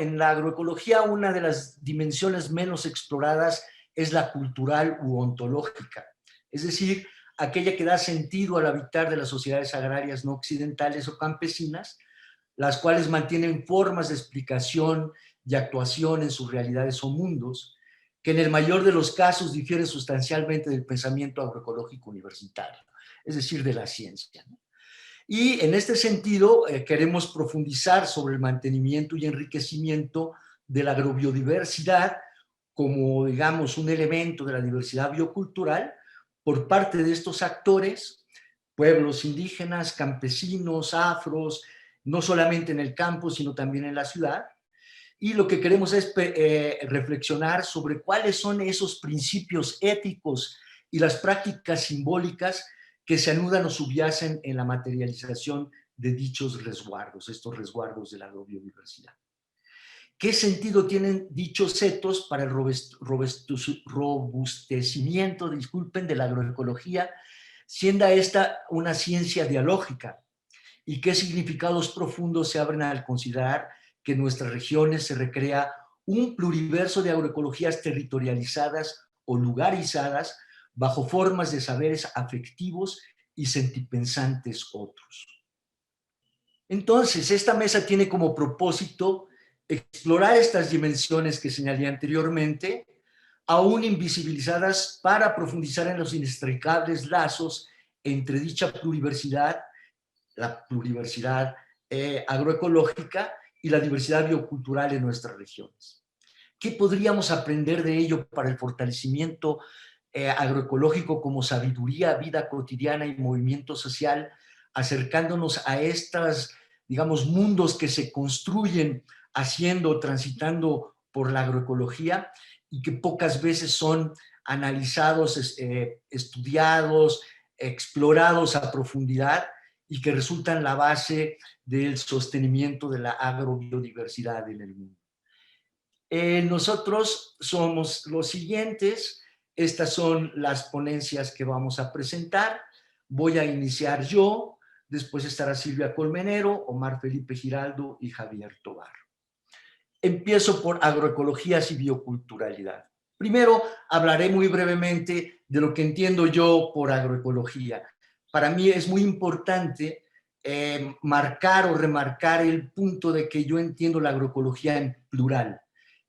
en la agroecología una de las dimensiones menos exploradas es la cultural u ontológica, es decir, aquella que da sentido al habitar de las sociedades agrarias no occidentales o campesinas, las cuales mantienen formas de explicación y actuación en sus realidades o mundos, que en el mayor de los casos difieren sustancialmente del pensamiento agroecológico universitario, es decir, de la ciencia, ¿no? Y en este sentido queremos profundizar sobre el mantenimiento y enriquecimiento de la agrobiodiversidad como, digamos, un elemento de la diversidad biocultural por parte de estos actores, pueblos indígenas, campesinos, afros, no solamente en el campo, sino también en la ciudad. Y lo que queremos es reflexionar sobre cuáles son esos principios éticos y las prácticas simbólicas que se anudan o subyacen en la materialización de dichos resguardos, estos resguardos de la agrobiodiversidad. ¿Qué sentido tienen dichos etos para el robustecimiento, disculpen, de la agroecología, siendo esta una ciencia dialógica? ¿Y qué significados profundos se abren al considerar que en nuestras regiones se recrea un pluriverso de agroecologías territorializadas o lugarizadas bajo formas de saberes afectivos y sentipensantes otros? Entonces, esta mesa tiene como propósito explorar estas dimensiones que señalé anteriormente, aún invisibilizadas, para profundizar en los inextricables lazos entre dicha pluriversidad, la pluriversidad agroecológica y la diversidad biocultural en nuestras regiones. ¿Qué podríamos aprender de ello para el fortalecimiento agroecológico como sabiduría, vida cotidiana y movimiento social, acercándonos a estas, digamos, mundos que se construyen haciendo, transitando por la agroecología y que pocas veces son analizados, estudiados, explorados a profundidad y que resultan la base del sostenimiento de la agrobiodiversidad en el mundo? Nosotros somos los siguientes. Estas son las ponencias que vamos a presentar. Voy a iniciar yo, después estará Silvia Colmenero, Omar Felipe Giraldo y Javier Tobar. Empiezo por agroecologías y bioculturalidad. Primero, hablaré muy brevemente de lo que entiendo yo por agroecología. Para mí es muy importante marcar o remarcar el punto de que yo entiendo la agroecología en plural.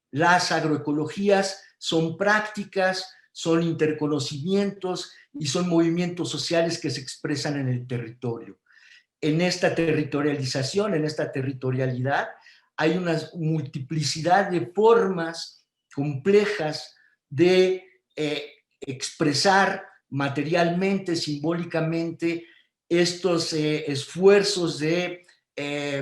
Las agroecologías son prácticas, son interconocimientos y son movimientos sociales que se expresan en el territorio. En esta territorialización, en esta territorialidad, hay una multiplicidad de formas complejas de expresar materialmente, simbólicamente, estos esfuerzos de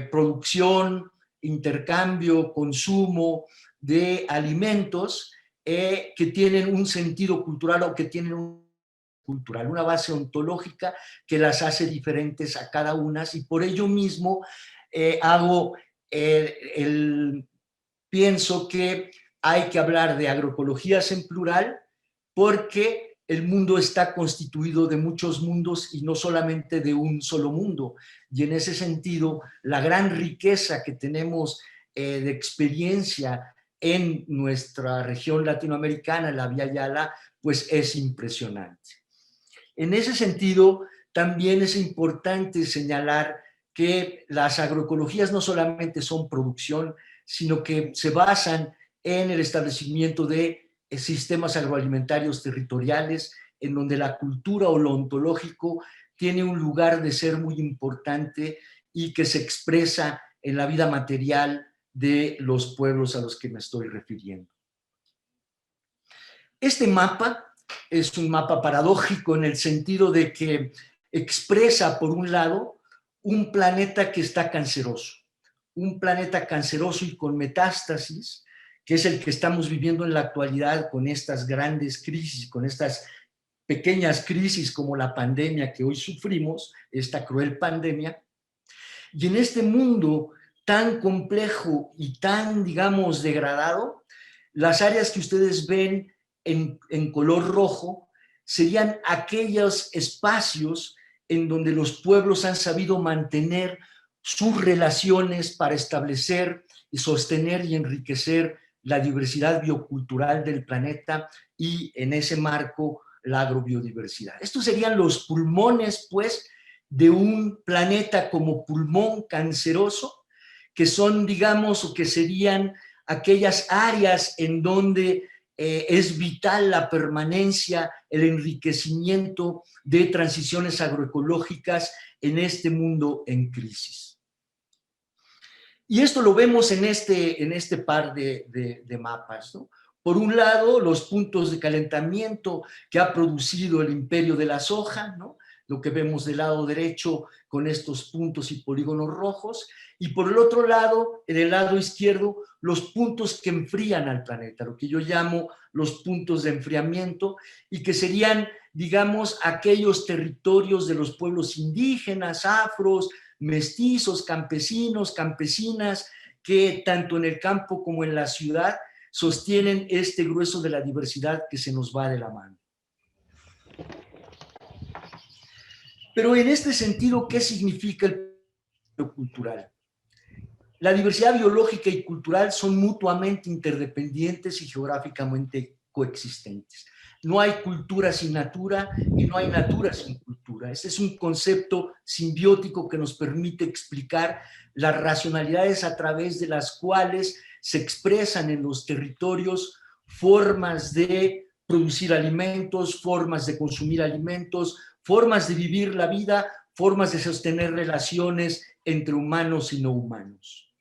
producción, intercambio, consumo de alimentos que tienen un sentido cultural o que tienen una base ontológica que las hace diferentes a cada una, y por ello mismo pienso que hay que hablar de agroecologías en plural porque el mundo está constituido de muchos mundos y no solamente de un solo mundo. Y en ese sentido, la gran riqueza que tenemos de experiencia en nuestra región latinoamericana, la Vía Yala, pues es impresionante. En ese sentido, también es importante señalar que las agroecologías no solamente son producción, sino que se basan en el establecimiento de sistemas agroalimentarios territoriales, en donde la cultura o lo ontológico tiene un lugar de ser muy importante y que se expresa en la vida material de los pueblos a los que me estoy refiriendo. Este mapa es un mapa paradójico en el sentido de que expresa, por un lado, un planeta que está canceroso, un planeta canceroso y con metástasis, que es el que estamos viviendo en la actualidad con estas grandes crisis, con estas pequeñas crisis como la pandemia que hoy sufrimos, esta cruel pandemia. Y en este mundo tan complejo y tan, digamos, degradado, las áreas que ustedes ven en color rojo serían aquellos espacios en donde los pueblos han sabido mantener sus relaciones para establecer sostener y enriquecer la diversidad biocultural del planeta y en ese marco la agrobiodiversidad. Estos serían los pulmones, pues, de un planeta como pulmón canceroso, que son, digamos, o que serían aquellas áreas en donde es vital la permanencia, el enriquecimiento de transiciones agroecológicas en este mundo en crisis. Y esto lo vemos en este par de mapas, ¿no? Por un lado, los puntos de calentamiento que ha producido el imperio de la soja, ¿no? Lo que vemos del lado derecho con estos puntos y polígonos rojos, y por el otro lado, en el lado izquierdo, los puntos que enfrían al planeta, lo que yo llamo los puntos de enfriamiento, y que serían, digamos, aquellos territorios de los pueblos indígenas, afros, mestizos, campesinos, campesinas, que tanto en el campo como en la ciudad sostienen este grueso de la diversidad que se nos va de la mano. Pero en este sentido, ¿qué significa el cultural? La diversidad biológica y cultural son mutuamente interdependientes y geográficamente coexistentes. No hay cultura sin natura y no hay natura sin cultura. Este es un concepto simbiótico que nos permite explicar las racionalidades a través de las cuales se expresan en los territorios formas de producir alimentos, formas de consumir alimentos, formas de vivir la vida, formas de sostener relaciones entre humanos y no humanos.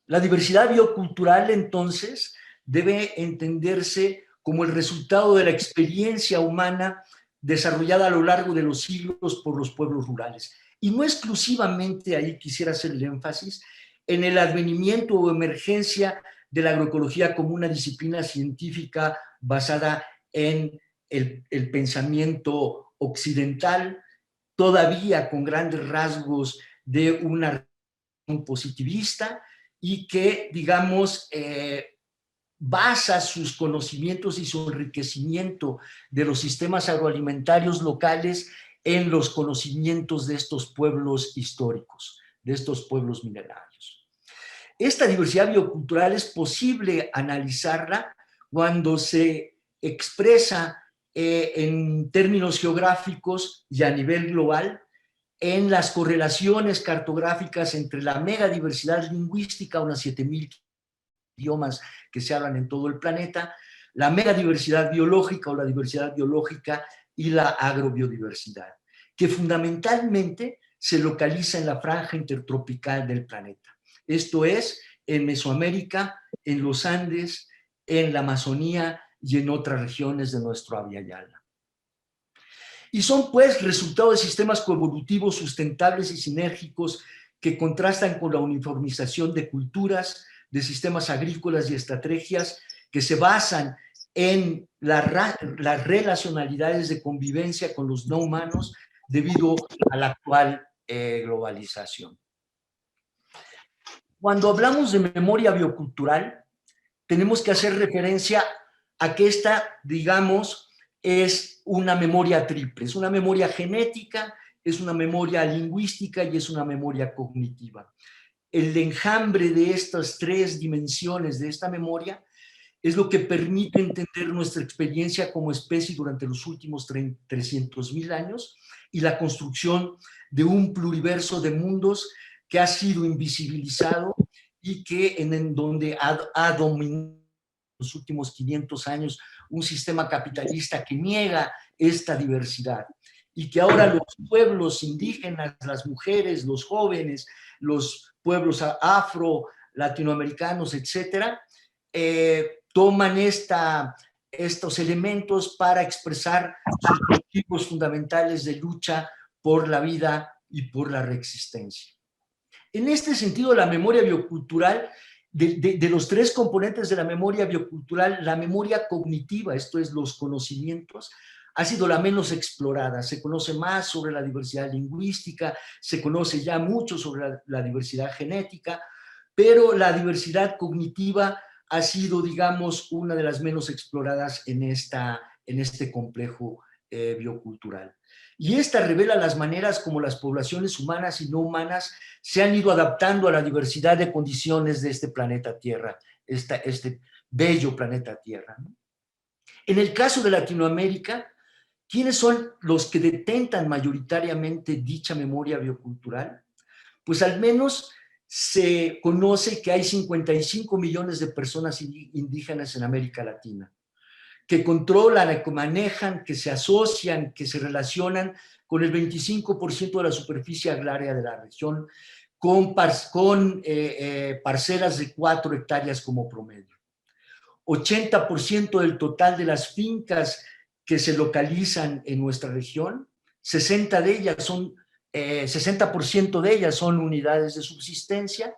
La diversidad biocultural, entonces, debe entenderse como el resultado de la experiencia humana desarrollada a lo largo de los siglos por los pueblos rurales. Y no exclusivamente, ahí quisiera hacer el énfasis, en el advenimiento o emergencia de la agroecología como una disciplina científica basada en el pensamiento occidental, todavía con grandes rasgos de una positivista, y que, digamos, basa sus conocimientos y su enriquecimiento de los sistemas agroalimentarios locales en los conocimientos de estos pueblos históricos, de estos pueblos milenarios. Esta diversidad biocultural es posible analizarla cuando se expresa en términos geográficos y a nivel global, en las correlaciones cartográficas entre la megadiversidad lingüística, unas 7,000 idiomas que se hablan en todo el planeta, la megadiversidad biológica o la diversidad biológica y la agrobiodiversidad, que fundamentalmente se localiza en la franja intertropical del planeta. Esto es, en Mesoamérica, en los Andes, en la Amazonía y en otras regiones de nuestro Abya Yala. Y son, pues, resultado de sistemas coevolutivos sustentables y sinérgicos que contrastan con la uniformización de culturas, de sistemas agrícolas y estrategias que se basan en las relacionalidades de convivencia con los no humanos debido a la actual globalización. Cuando hablamos de memoria biocultural, tenemos que hacer referencia a que esta, digamos, es una memoria triple, es una memoria genética, es una memoria lingüística y es una memoria cognitiva. El enjambre de estas tres dimensiones de esta memoria es lo que permite entender nuestra experiencia como especie durante los últimos 300,000 años y la construcción de un pluriverso de mundos que ha sido invisibilizado y que en donde ha dominado los últimos 500 años un sistema capitalista que niega esta diversidad y que ahora los pueblos indígenas, las mujeres, los jóvenes, los pueblos afro, latinoamericanos, etcétera, toman estos elementos para expresar sus motivos fundamentales de lucha por la vida y por la reexistencia. En este sentido, la memoria biocultural, de los tres componentes de la memoria biocultural, la memoria cognitiva, esto es, los conocimientos, ha sido la menos explorada. Se conoce más sobre la diversidad lingüística, se conoce ya mucho sobre la diversidad genética, pero la diversidad cognitiva ha sido, digamos, una de las menos exploradas en este complejo biocultural. Y esta revela las maneras como las poblaciones humanas y no humanas se han ido adaptando a la diversidad de condiciones de este planeta Tierra, este bello planeta Tierra, ¿no? En el caso de Latinoamérica, ¿quiénes son los que detentan mayoritariamente dicha memoria biocultural? Pues al menos se conoce que hay 55 millones de personas indígenas en América Latina, que controlan, que manejan, que se asocian, que se relacionan con el 25% de la superficie agraria de la región, con parcelas de 4 hectáreas como promedio. 80% del total de las fincas que se localizan en nuestra región, 60% de ellas son unidades de subsistencia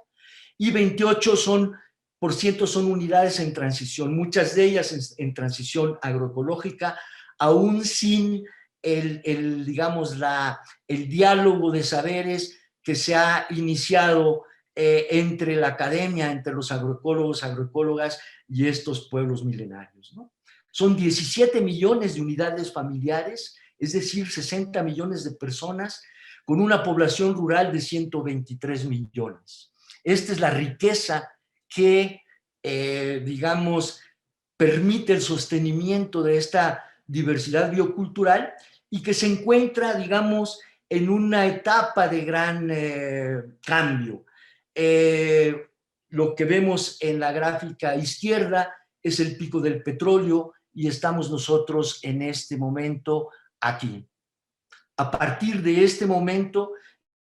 y 28% son unidades en transición, muchas de ellas en transición agroecológica, aún sin digamos, el diálogo de saberes que se ha iniciado entre la academia, entre los agroecólogos, agroecólogas y estos pueblos milenarios, ¿no? Son 17 millones de unidades familiares, es decir, 60 millones de personas con una población rural de 123 millones. Esta es la riqueza que, digamos, permite el sostenimiento de esta diversidad biocultural y que se encuentra, digamos, en una etapa de gran cambio. Lo que vemos en la gráfica izquierda es el pico del petróleo y estamos nosotros en este momento aquí. A partir de este momento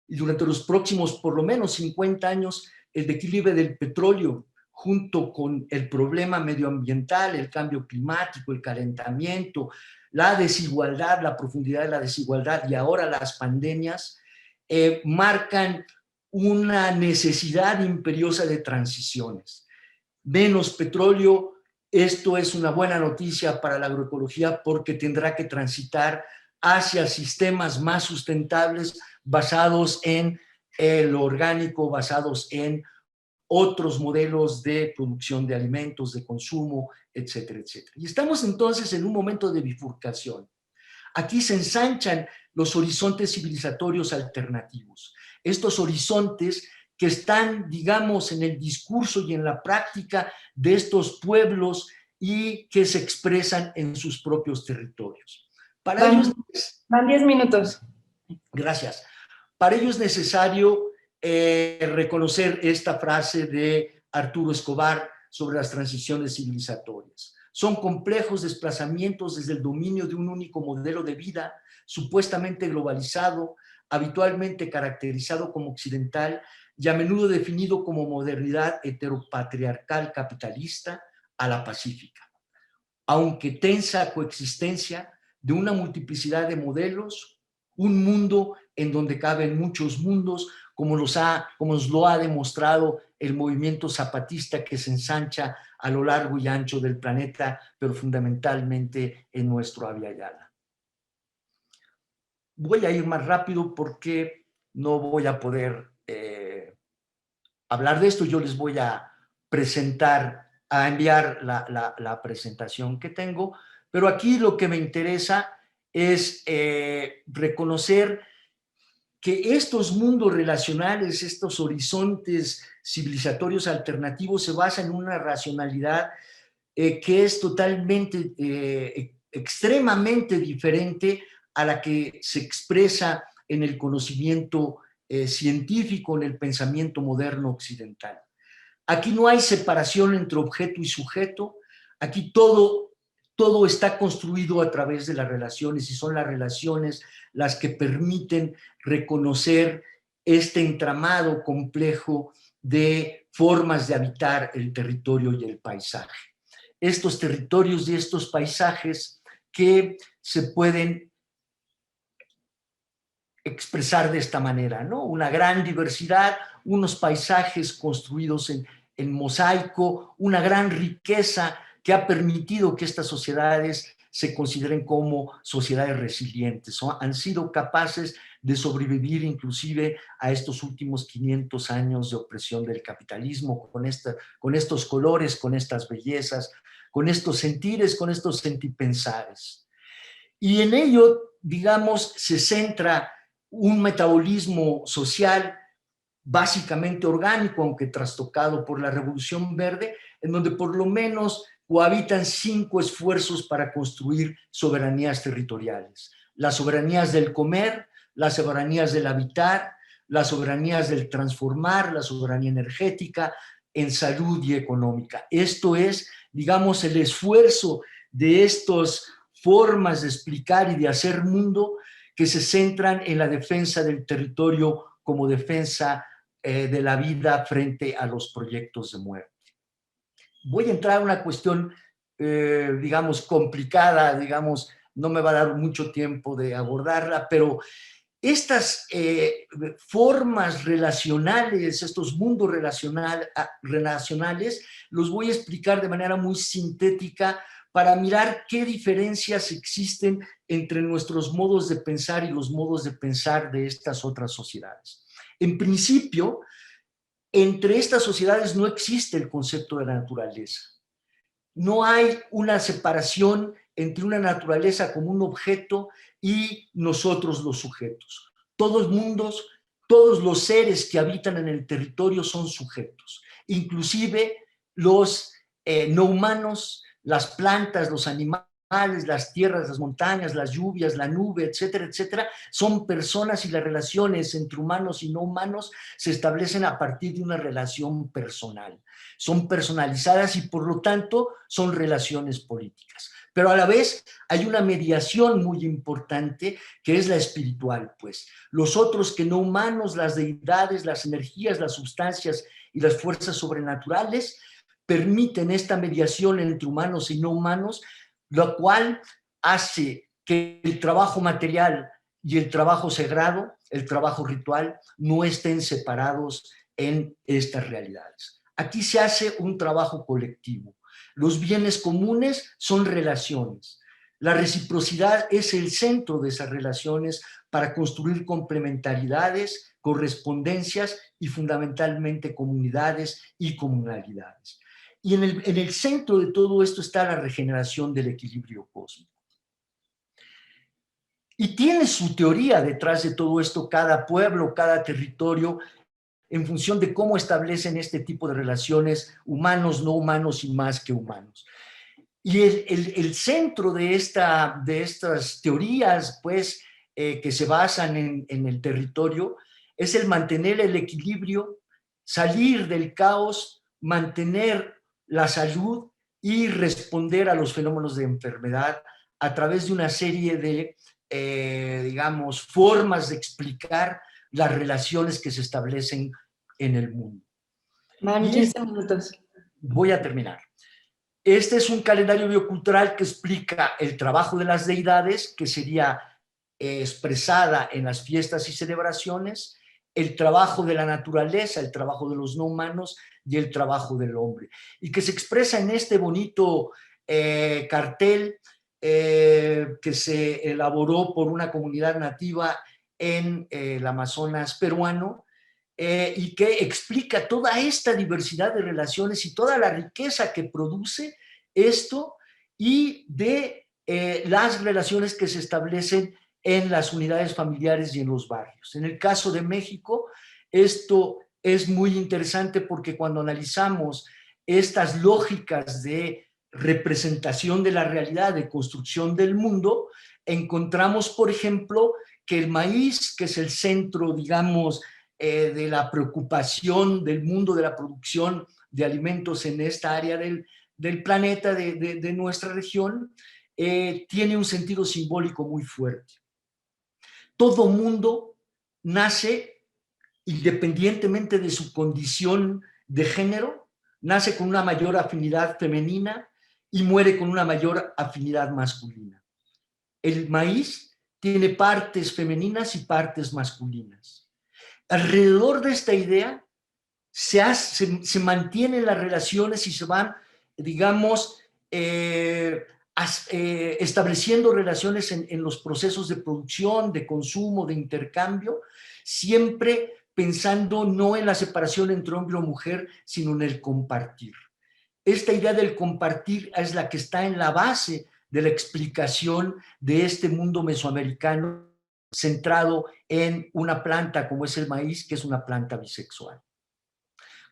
y durante los próximos por lo menos 50 años, el declive del petróleo junto con el problema medioambiental, el cambio climático, el calentamiento, la desigualdad, la profundidad de la desigualdad y ahora las pandemias, marcan una necesidad imperiosa de transiciones. Menos petróleo, esto es una buena noticia para la agroecología porque tendrá que transitar hacia sistemas más sustentables basados en lo orgánico, basados en otros modelos de producción de alimentos, de consumo, etcétera, etcétera. Y estamos entonces en un momento de bifurcación. Aquí se ensanchan los horizontes civilizatorios alternativos. Estos horizontes que están, digamos, en el discurso y en la práctica de estos pueblos y que se expresan en sus propios territorios. Para ellos... Van 10 minutos. Gracias. Para ello es necesario reconocer esta frase de Arturo Escobar sobre las transiciones civilizatorias. Son complejos desplazamientos desde el dominio de un único modelo de vida, supuestamente globalizado, habitualmente caracterizado como occidental y a menudo definido como modernidad heteropatriarcal capitalista, a la pacífica. Aunque tensa coexistencia de una multiplicidad de modelos, un mundo en donde caben muchos mundos, como nos lo ha demostrado el movimiento zapatista que se ensancha a lo largo y ancho del planeta, pero fundamentalmente en nuestro Abya Yala. Voy a ir más rápido porque no voy a poder hablar de esto. Yo les voy a enviar la presentación que tengo, pero aquí lo que me interesa es reconocer que estos mundos relacionales, estos horizontes civilizatorios alternativos se basan en una racionalidad que es totalmente, extremadamente diferente a la que se expresa en el conocimiento científico, en el pensamiento moderno occidental. Aquí no hay separación entre objeto y sujeto, aquí todo está construido a través de las relaciones y son las relaciones las que permiten reconocer este entramado complejo de formas de habitar el territorio y el paisaje. Estos territorios y estos paisajes que se pueden expresar de esta manera, ¿no? Una gran diversidad, unos paisajes construidos en mosaico, una gran riqueza que ha permitido que estas sociedades se consideren como sociedades resilientes, ¿no? Han sido capaces de sobrevivir inclusive a estos últimos 500 años de opresión del capitalismo, con estos colores, con estas bellezas, con estos sentires, con estos sentipensares. Y en ello, digamos, se centra un metabolismo social básicamente orgánico, aunque trastocado por la Revolución Verde, en donde por lo menos cohabitan 5 esfuerzos para construir soberanías territoriales. Las soberanías del comer, las soberanías del habitar, las soberanías del transformar, la soberanía energética, en salud y económica. Esto es, digamos, el esfuerzo de estas formas de explicar y de hacer mundo que se centran en la defensa del territorio como defensa de la vida frente a los proyectos de muerte. Voy a entrar a una cuestión, digamos, complicada, digamos, no me va a dar mucho tiempo de abordarla, pero estas formas relacionales, estos mundos relacionales, los voy a explicar de manera muy sintética para mirar qué diferencias existen entre nuestros modos de pensar y los modos de pensar de estas otras sociedades. En principio, entre estas sociedades no existe el concepto de la naturaleza. No hay una separación entre una naturaleza como un objeto y nosotros los sujetos. Todos los seres que habitan en el territorio son sujetos, inclusive los no humanos, las plantas, los animales, las tierras, las montañas, las lluvias, la nube, etcétera, etcétera, son personas y las relaciones entre humanos y no humanos se establecen a partir de una relación personal. Son personalizadas y por lo tanto son relaciones políticas. Pero a la vez hay una mediación muy importante que es la espiritual, pues. Los otros que no humanos, las deidades, las energías, las sustancias y las fuerzas sobrenaturales permiten esta mediación entre humanos y no humanos, lo cual hace que el trabajo material y el trabajo sagrado, el trabajo ritual, no estén separados en estas realidades. Aquí se hace un trabajo colectivo. Los bienes comunes son relaciones. La reciprocidad es el centro de esas relaciones para construir complementariedades, correspondencias y fundamentalmente comunidades y comunalidades. Y en el centro de todo esto está la regeneración del equilibrio cósmico. Y tiene su teoría detrás de todo esto cada pueblo, cada territorio, en función de cómo establecen este tipo de relaciones humanos, no humanos y más que humanos. Y el centro de estas teorías, pues, que se basan en el territorio, es el mantener el equilibrio, salir del caos, mantener la salud y responder a los fenómenos de enfermedad a través de una serie de, digamos, formas de explicar las relaciones que se establecen en el mundo. Van 15 minutos. Voy a terminar. Este es un calendario biocultural que explica el trabajo de las deidades, que sería expresada en las fiestas y celebraciones, el trabajo de la naturaleza, el trabajo de los no humanos y el trabajo del hombre. Y que se expresa en este bonito cartel que se elaboró por una comunidad nativa en el Amazonas peruano, y que explica toda esta diversidad de relaciones y toda la riqueza que produce esto y de las relaciones que se establecen en las unidades familiares y en los barrios. En el caso de México, esto es muy interesante porque cuando analizamos estas lógicas de representación de la realidad, de construcción del mundo, encontramos, por ejemplo, que el maíz, que es el centro, digamos, de la preocupación del mundo de la producción de alimentos en esta área del planeta, de nuestra región, tiene un sentido simbólico muy fuerte. Todo mundo nace, independientemente de su condición de género, nace con una mayor afinidad femenina y muere con una mayor afinidad masculina. El maíz tiene partes femeninas y partes masculinas. Alrededor de esta idea se mantienen las relaciones y se van, digamos, estableciendo relaciones en los procesos de producción, de consumo, de intercambio, siempre pensando no en la separación entre hombre o mujer, sino en el compartir. Esta idea del compartir es la que está en la base de la explicación de este mundo mesoamericano centrado en una planta como es el maíz, que es una planta bisexual.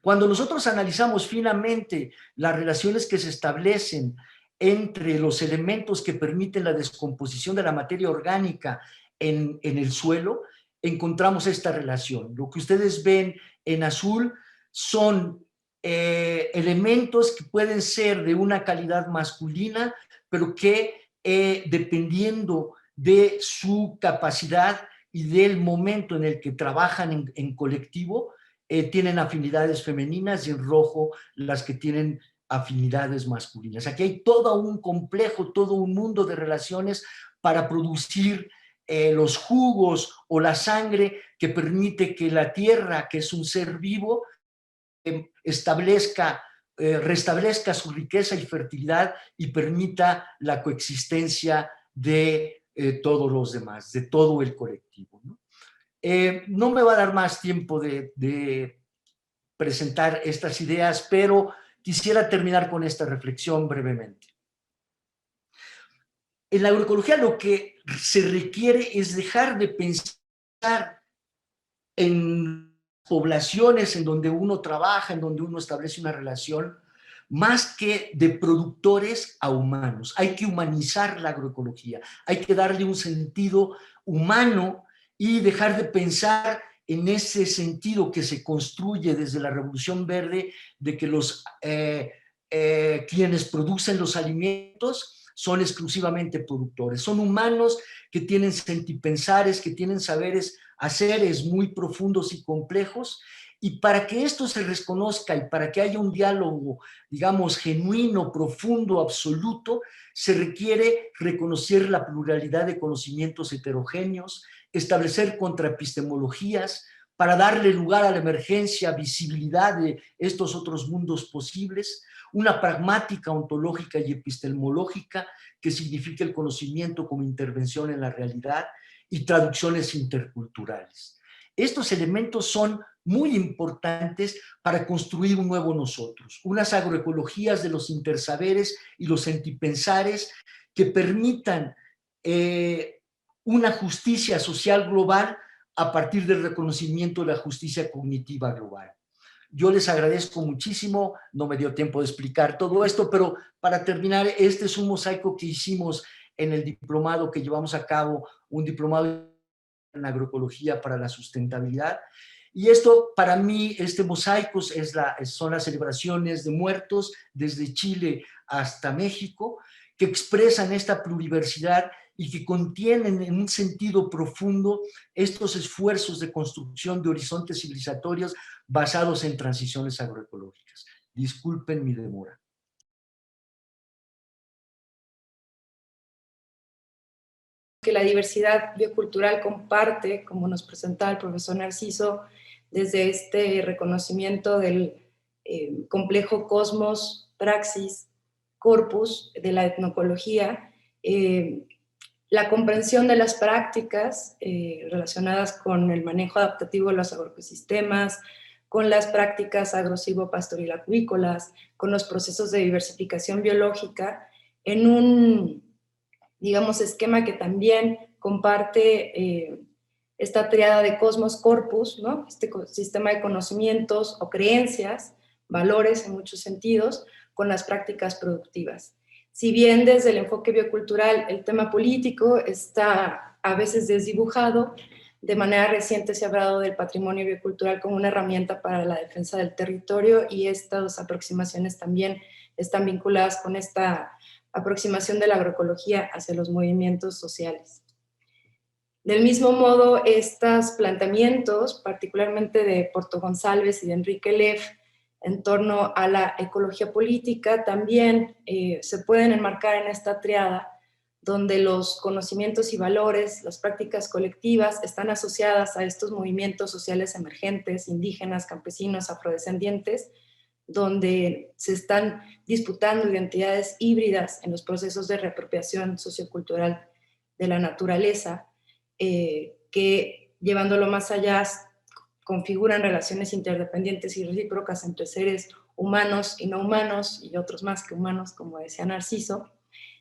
Cuando nosotros analizamos finamente las relaciones que se establecen entre los elementos que permiten la descomposición de la materia orgánica en el suelo, encontramos esta relación. Lo que ustedes ven en azul son elementos que pueden ser de una calidad masculina, pero que dependiendo de su capacidad y del momento en el que trabajan en colectivo, tienen afinidades femeninas, y en rojo las que tienen afinidades masculinas. Aquí hay todo un complejo, todo un mundo de relaciones para producir los jugos o la sangre que permite que la tierra, que es un ser vivo, restablezca su riqueza y fertilidad y permita la coexistencia de todos los demás, de todo el colectivo, ¿no? No me va a dar más tiempo de presentar estas ideas, pero quisiera terminar con esta reflexión brevemente. En la agroecología lo que se requiere es dejar de pensar en poblaciones en donde uno trabaja, en donde uno establece una relación, más que de productores a humanos. Hay que humanizar la agroecología, hay que darle un sentido humano y dejar de pensar en ese sentido que se construye desde la Revolución Verde, de que quienes producen los alimentos son exclusivamente productores. Son humanos que tienen sentipensares, que tienen saberes, haceres muy profundos y complejos, y para que esto se reconozca y para que haya un diálogo, digamos, genuino, profundo, absoluto, se requiere reconocer la pluralidad de conocimientos heterogéneos, establecer contraepistemologías para darle lugar a la emergencia, visibilidad de estos otros mundos posibles, una pragmática ontológica y epistemológica que significa el conocimiento como intervención en la realidad y traducciones interculturales. Estos elementos son muy importantes para construir un nuevo nosotros, unas agroecologías de los intersaberes y los sentipensares que permitan una justicia social global a partir del reconocimiento de la justicia cognitiva global. Yo les agradezco muchísimo, no me dio tiempo de explicar todo esto, pero para terminar, este es un mosaico que hicimos en el diplomado que llevamos a cabo, un diplomado en agroecología para la sustentabilidad. Y esto, para mí, este mosaico son las celebraciones de muertos desde Chile hasta México, que expresan esta pluriversidad y que contienen en un sentido profundo estos esfuerzos de construcción de horizontes civilizatorios basados en transiciones agroecológicas. Disculpen mi demora. Que la diversidad biocultural comparte, como nos presentaba el profesor Narciso, desde este reconocimiento del complejo cosmos, praxis, corpus de la etnoecología, la comprensión de las prácticas relacionadas con el manejo adaptativo de los agroecosistemas, con las prácticas agro-silvopastoril-acuícolas, con los procesos de diversificación biológica, en un, digamos, esquema que también comparte esta triada de cosmos corpus, ¿no? Este sistema de conocimientos o creencias, valores en muchos sentidos, con las prácticas productivas. Si bien desde el enfoque biocultural el tema político está a veces desdibujado, de manera reciente se ha hablado del patrimonio biocultural como una herramienta para la defensa del territorio, y estas aproximaciones también están vinculadas con esta aproximación de la agroecología hacia los movimientos sociales. Del mismo modo, estos planteamientos, particularmente de Porto González y de Enrique Leff, en torno a la ecología política, también se pueden enmarcar en esta triada, donde los conocimientos y valores, las prácticas colectivas, están asociadas a estos movimientos sociales emergentes, indígenas, campesinos, afrodescendientes, donde se están disputando identidades híbridas en los procesos de reapropiación sociocultural de la naturaleza, que, llevándolo más allá, configuran relaciones interdependientes y recíprocas entre seres humanos y no humanos, y otros más que humanos, como decía Narciso,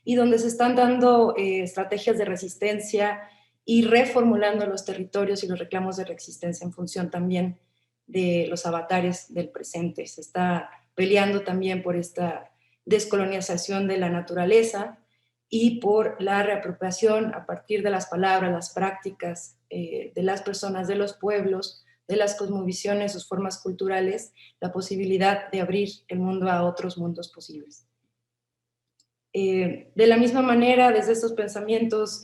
y donde se están dando estrategias de resistencia y reformulando los territorios y los reclamos de resistencia en función también de los avatares del presente. Se está peleando también por esta descolonización de la naturaleza y por la reapropiación a partir de las palabras, las prácticas de las personas, de los pueblos, de las cosmovisiones, sus formas culturales, la posibilidad de abrir el mundo a otros mundos posibles. De la misma manera, desde estos pensamientos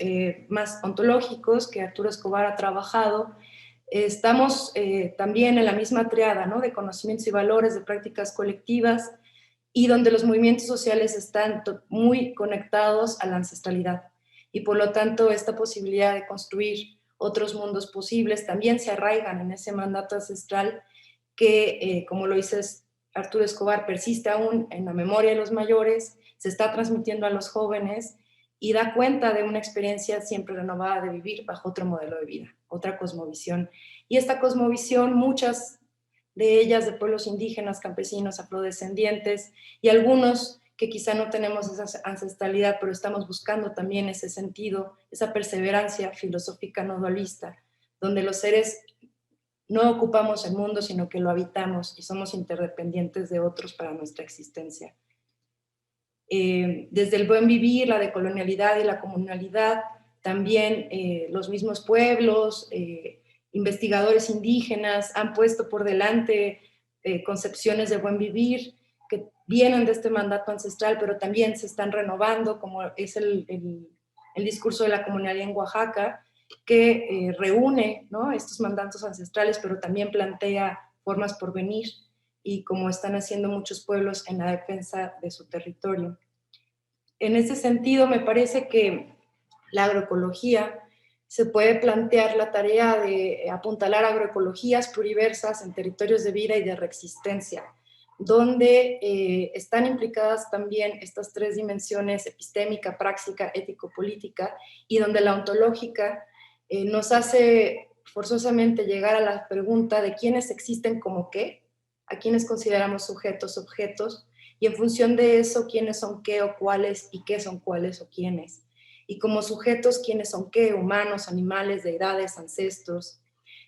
más ontológicos que Arturo Escobar ha trabajado, estamos también en la misma triada, ¿no?, de conocimientos y valores, de prácticas colectivas, y donde los movimientos sociales están muy conectados a la ancestralidad. Y por lo tanto, esta posibilidad de construir otros mundos posibles también se arraigan en ese mandato ancestral que, como lo dice Arturo Escobar, persiste aún en la memoria de los mayores, se está transmitiendo a los jóvenes y da cuenta de una experiencia siempre renovada de vivir bajo otro modelo de vida, otra cosmovisión. Y esta cosmovisión, muchas de ellas de pueblos indígenas, campesinos, afrodescendientes, y algunos que quizá no tenemos esa ancestralidad, pero estamos buscando también ese sentido, esa perseverancia filosófica no dualista, donde los seres no ocupamos el mundo, sino que lo habitamos y somos interdependientes de otros para nuestra existencia. Desde el buen vivir, la decolonialidad y la comunalidad, también los mismos pueblos, investigadores indígenas han puesto por delante concepciones de buen vivir que vienen de este mandato ancestral, pero también se están renovando, como es el discurso de la comunalidad en Oaxaca, que reúne, ¿no?, estos mandatos ancestrales, pero también plantea formas por venir, y como están haciendo muchos pueblos en la defensa de su territorio. En ese sentido, me parece que la agroecología se puede plantear la tarea de apuntalar agroecologías pluriversas en territorios de vida y de reexistencia, donde están implicadas también estas tres dimensiones: epistémica, práctica, ético-política, y donde la ontológica nos hace forzosamente llegar a la pregunta de quiénes existen como qué, a quiénes consideramos sujetos, objetos, y en función de eso, quiénes son qué o cuáles, y qué son cuáles o quiénes. Y como sujetos, quiénes son qué: humanos, animales, deidades, ancestros.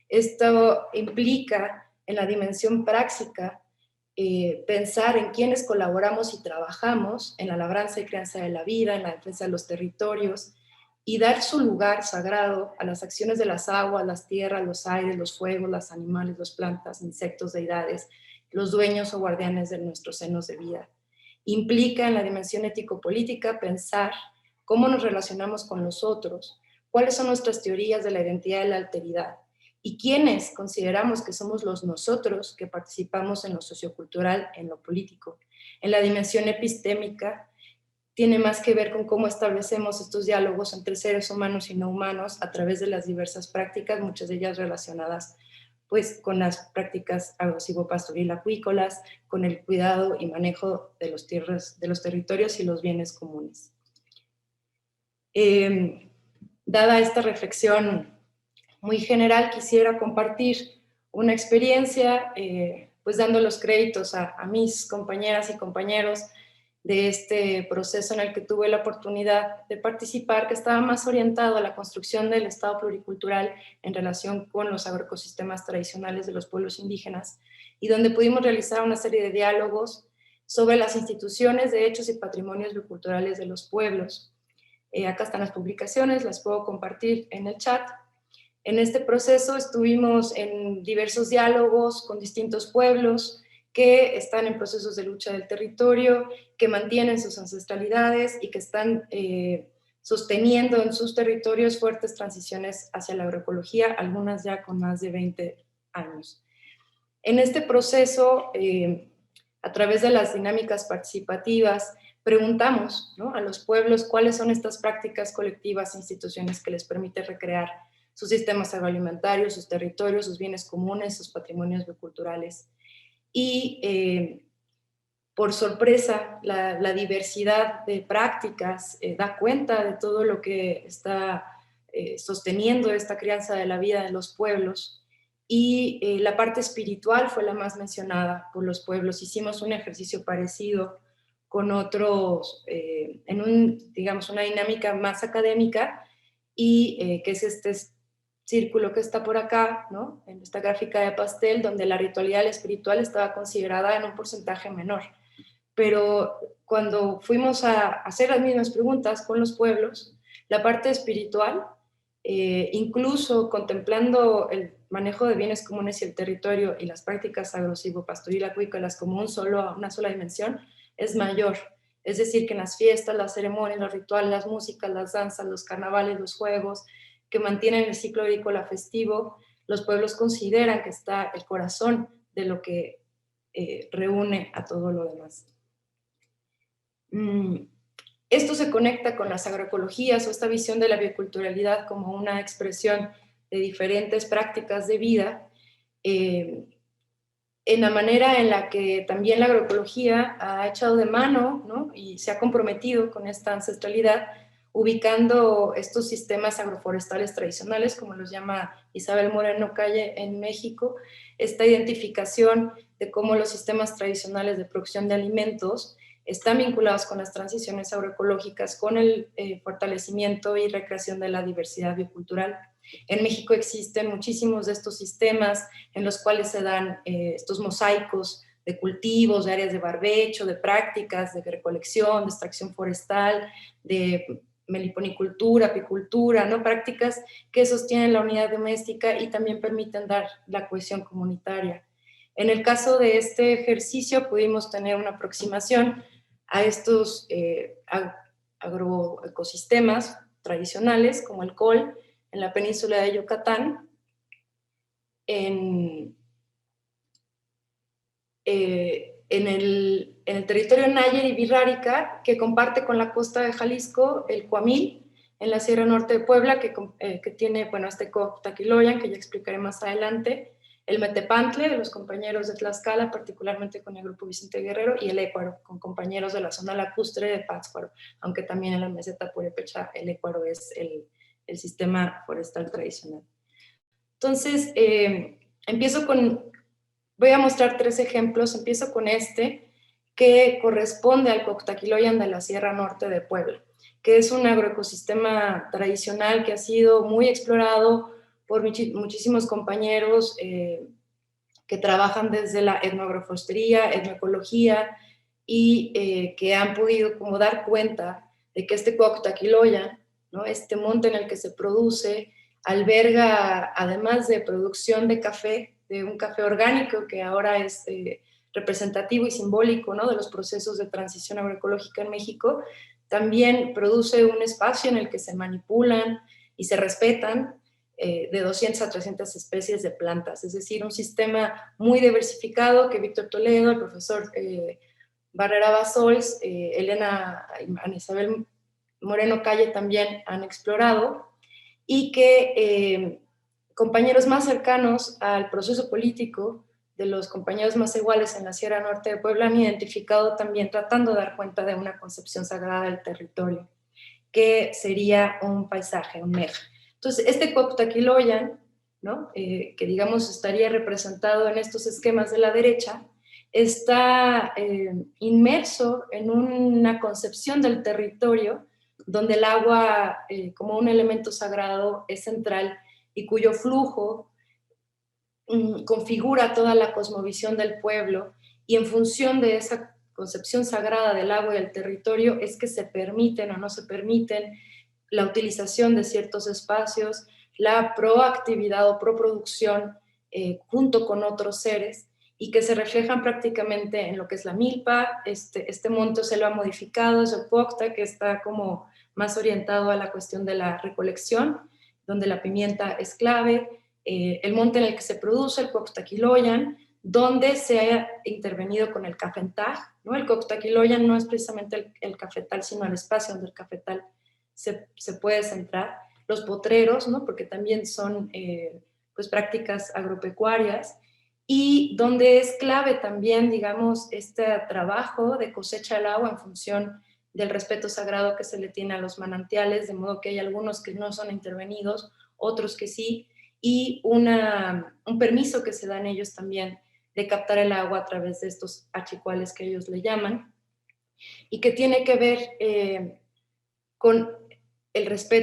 Esto implica en la dimensión práctica pensar en quiénes colaboramos y trabajamos en la labranza y crianza de la vida, en la defensa de los territorios, y dar su lugar sagrado a las acciones de las aguas, las tierras, los aires, los fuegos, los animales, las plantas, insectos, deidades, los dueños o guardianes de nuestros senos de vida. Implica en la dimensión ético-política pensar cómo nos relacionamos con los otros, cuáles son nuestras teorías de la identidad y la alteridad, y quiénes consideramos que somos los nosotros que participamos en lo sociocultural, en lo político. En la dimensión epistémica tiene más que ver con cómo establecemos estos diálogos entre seres humanos y no humanos a través de las diversas prácticas, muchas de ellas relacionadas pues con las prácticas agrosivopastoril-acuícolas, con el cuidado y manejo de los territorios y los bienes comunes. Dada esta reflexión muy general, quisiera compartir una experiencia, pues dando los créditos a mis compañeras y compañeros de este proceso en el que tuve la oportunidad de participar, que estaba más orientado a la construcción del Estado pluricultural en relación con los agroecosistemas tradicionales de los pueblos indígenas, y donde pudimos realizar una serie de diálogos sobre las instituciones, derechos y patrimonios bioculturales de los pueblos. Acá están las publicaciones, las puedo compartir en el chat. En este proceso estuvimos en diversos diálogos con distintos pueblos que están en procesos de lucha del territorio, que mantienen sus ancestralidades y que están sosteniendo en sus territorios fuertes transiciones hacia la agroecología, algunas ya con más de 20 años. En este proceso, a través de las dinámicas participativas, preguntamos, ¿no?, a los pueblos cuáles son estas prácticas colectivas e instituciones que les permiten recrear sus sistemas agroalimentarios, sus territorios, sus bienes comunes, sus patrimonios bioculturales. Y por sorpresa, la diversidad de prácticas da cuenta de todo lo que está sosteniendo esta crianza de la vida de los pueblos, y la parte espiritual fue la más mencionada por los pueblos. Hicimos un ejercicio parecido con otros, digamos, una dinámica más académica, y que es este círculo que está por acá, ¿no? En esta gráfica de pastel, donde la ritualidad y la espiritual estaba considerada en un porcentaje menor. Pero cuando fuimos a hacer las mismas preguntas con los pueblos, la parte espiritual, incluso contemplando el manejo de bienes comunes y el territorio y las prácticas agro-silvopastoril-acuícolas como una sola dimensión, es mayor. Es decir, que en las fiestas, las ceremonias, los rituales, las músicas, las danzas, los carnavales, los juegos que mantienen el ciclo agrícola festivo, los pueblos consideran que está el corazón de lo que reúne a todo lo demás. Esto se conecta con las agroecologías o esta visión de la bioculturalidad como una expresión de diferentes prácticas de vida, en la manera en la que también la agroecología ha echado de mano, ¿no? Y se ha comprometido con esta ancestralidad, ubicando estos sistemas agroforestales tradicionales, como los llama Isabel Moreno Calle en México, esta identificación de cómo los sistemas tradicionales de producción de alimentos están vinculados con las transiciones agroecológicas, con el fortalecimiento y recreación de la diversidad biocultural. En México existen muchísimos de estos sistemas en los cuales se dan estos mosaicos de cultivos, de áreas de barbecho, de prácticas de recolección, de extracción forestal, de meliponicultura, apicultura, ¿no? Prácticas que sostienen la unidad doméstica y también permiten dar la cohesión comunitaria. En el caso de este ejercicio pudimos tener una aproximación a estos agroecosistemas tradicionales como el col en la península de Yucatán, en el territorio Náyer y Virrárica, que comparte con la costa de Jalisco, el Cuamil, en la Sierra Norte de Puebla, que tiene, bueno, este Cotaquiloyan, que ya explicaré más adelante, el Metepantle, de los compañeros de Tlaxcala, particularmente con el Grupo Vicente Guerrero, y el Écuaro, con compañeros de la zona lacustre de Pátzcuaro, aunque también en la meseta purépecha el Écuaro es el sistema forestal tradicional. Entonces, voy a mostrar 3 ejemplos. Empiezo con este, que corresponde al Coctaquiloyan de la Sierra Norte de Puebla, que es un agroecosistema tradicional que ha sido muy explorado por muchísimos compañeros que trabajan desde la etnoagroforestería, etnoecología, y que han podido como dar cuenta de que este Coctaquiloyan, ¿no? Este monte en el que se produce, alberga, además de producción de café, de un café orgánico que ahora es representativo y simbólico, ¿no? De los procesos de transición agroecológica en México, también produce un espacio en el que se manipulan y se respetan de 200 a 300 especies de plantas, es decir, un sistema muy diversificado que Víctor Toledo, el profesor Barrera Basols, Elena Ana Isabel Moreno Calle también han explorado, y que compañeros más cercanos al proceso político, de los compañeros más iguales en la Sierra Norte de Puebla, han identificado también tratando de dar cuenta de una concepción sagrada del territorio, que sería un paisaje, un meja. Entonces, este Coctaquiloyan, ¿no? Que digamos estaría representado en estos esquemas de la derecha, está inmerso en una concepción del territorio donde el agua como un elemento sagrado es central y cuyo flujo configura toda la cosmovisión del pueblo, y en función de esa concepción sagrada del agua y del territorio es que se permiten o no se permiten la utilización de ciertos espacios, la proactividad o proproducción junto con otros seres, y que se reflejan prácticamente en lo que es la milpa, este monte se lo ha modificado, es el Pocta, que está como más orientado a la cuestión de la recolección, donde la pimienta es clave, el monte en el que se produce, el Coctaquiloyan, donde se ha intervenido con el cafetal, ¿no? El Coctaquiloyan no es precisamente el cafetal, sino el espacio donde el cafetal se puede centrar. Los potreros, ¿no? Porque también son pues prácticas agropecuarias, y donde es clave también, digamos, este trabajo de cosecha del agua en función del respeto sagrado que se le tiene a los manantiales, de modo que hay algunos que no son intervenidos, otros que sí, y un permiso que se dan ellos también de captar el agua a través de estos achicuales que ellos le llaman. y que tiene que ver con el respeto